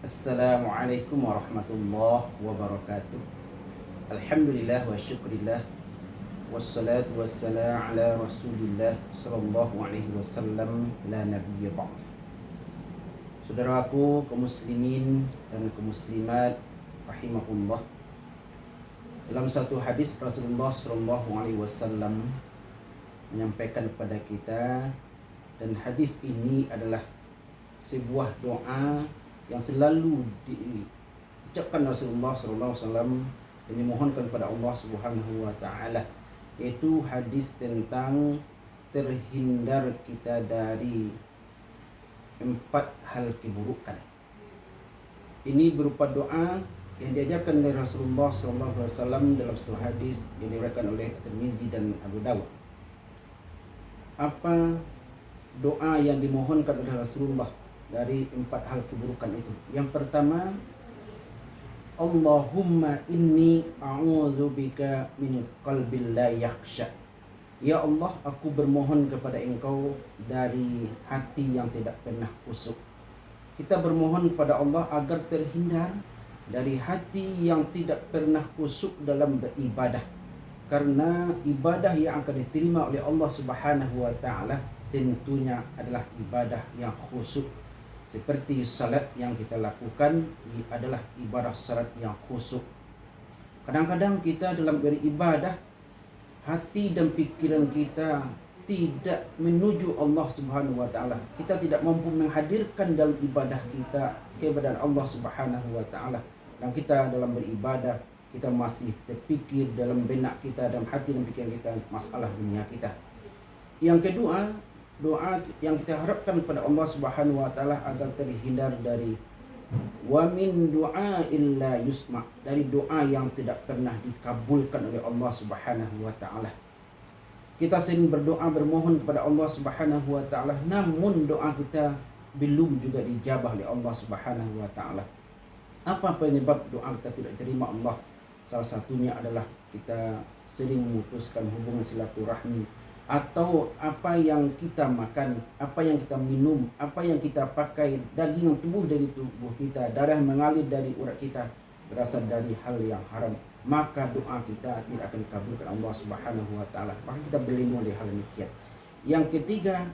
Assalamualaikum warahmatullahi wabarakatuh. Alhamdulillah wa syukrillah. Wassalatu wassalamu ala rasulillah sallallahu alaihi wasallam la nabiyya ba'd. Saudaraku kaum muslimin dan kaum muslimat rahimahullah. Dalam satu hadis Rasulullah sallallahu alaihi wasallam menyampaikan kepada kita, dan hadis ini adalah sebuah doa yang selalu diucapkan Rasulullah SAW dan dimohonkan kepada Allah Subhanahu wa taala, yaitu hadis tentang terhindar kita dari 4 hal keburukan. Ini berupa doa yang diajarkan oleh Rasulullah SAW dalam satu hadis yang diriwayatkan oleh Tirmizi dan Abu Dawud. Apa doa yang dimohonkan oleh Rasulullah dari 4 hal keburukan itu? Yang pertama, Allahumma inni a'udzubika min qalbil la yakhsha. Ya Allah, aku bermohon kepada Engkau dari hati yang tidak pernah khusyuk. Kita bermohon kepada Allah agar terhindar dari hati yang tidak pernah khusyuk dalam beribadah. Karena ibadah yang akan diterima oleh Allah Subhanahu wa taala tentunya adalah ibadah yang khusyuk. Seperti salat yang kita lakukan adalah ibadah salat yang khusyuk. Kadang-kadang kita dalam beribadah, hati dan pikiran kita tidak menuju Allah Subhanahu wa taala. Kita tidak mampu menghadirkan dalam ibadah kita kepada Allah Subhanahu wa taala. Dan kita dalam beribadah, kita masih terpikir dalam benak kita, dalam hati dan pikiran kita masalah dunia kita. Yang kedua, doa yang kita harapkan kepada Allah Subhanahu wa taala agar terhindar dari wa min du'a illa yusma, dari doa yang tidak pernah dikabulkan oleh Allah Subhanahu wa taala. Kita sering berdoa bermohon kepada Allah Subhanahu wa taala, namun doa kita belum juga dijabah oleh Allah Subhanahu wa taala. Apa penyebab doa kita tidak terima Allah? Salah satunya adalah kita sering memutuskan hubungan silaturahmi, atau apa yang kita makan, apa yang kita minum, apa yang kita pakai, daging yang tumbuh dari tubuh kita, darah mengalir dari urat kita berasal dari hal yang haram, maka doa kita tidak akan dikabulkan Allah Subhanahu wa taala. Maka kita berlindung dari hal demikian. Yang ketiga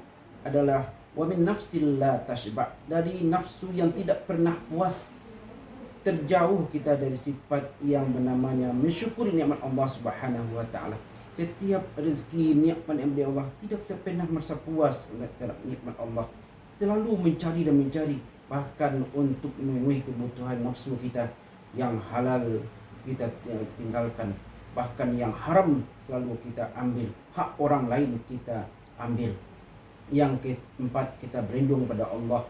adalah wa min nafsil la tashba, dari nafsu yang tidak pernah puas. Terjauh kita dari sifat yang bernamanya mensyukuri nikmat Allah Subhanahu wa taala. Setiap rezeki nikmat yang dari Allah, tidak kita pernah merasa puas terhadap nikmat Allah. Selalu mencari dan mencari, bahkan untuk memenuhi kebutuhan nafsu kita. Yang halal kita tinggalkan, bahkan yang haram selalu kita ambil, hak orang lain kita ambil. Yang keempat, kita berlindung pada Allah,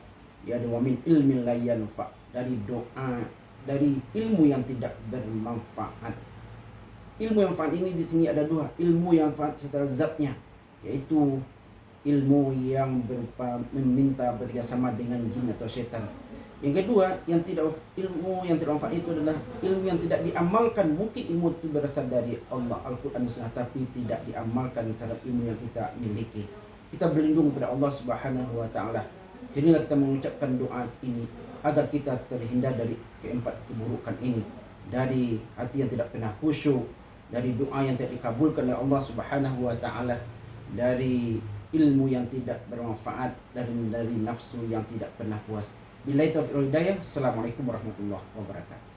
ya wa min ilmin la yanfa, dari doa, dari ilmu yang tidak bermanfaat. Ilmu yang manfaat ini di sini ada 2, ilmu yang manfaat secara zatnya, yaitu ilmu yang berupa meminta bekerjasama dengan jin atau setan. Yang kedua, ilmu yang tidak manfaat itu adalah ilmu yang tidak diamalkan. Mungkin ilmu itu berasal dari Allah, Al-Quran, Sunnah, tapi tidak diamalkan terhadap ilmu yang kita miliki. Kita berlindung kepada Allah Subhanahu wa taala. Jadilah kita mengucapkan doa ini agar kita terhindar dari keempat keburukan ini, dari hati yang tidak pernah khusyuk, dari doa yang tidak dikabulkan oleh Allah Subhanahu wa taala, dari ilmu yang tidak bermanfaat, dan dari nafsu yang tidak pernah puas. Billahi taufiq wal hidayah. Assalamualaikum warahmatullahi wabarakatuh.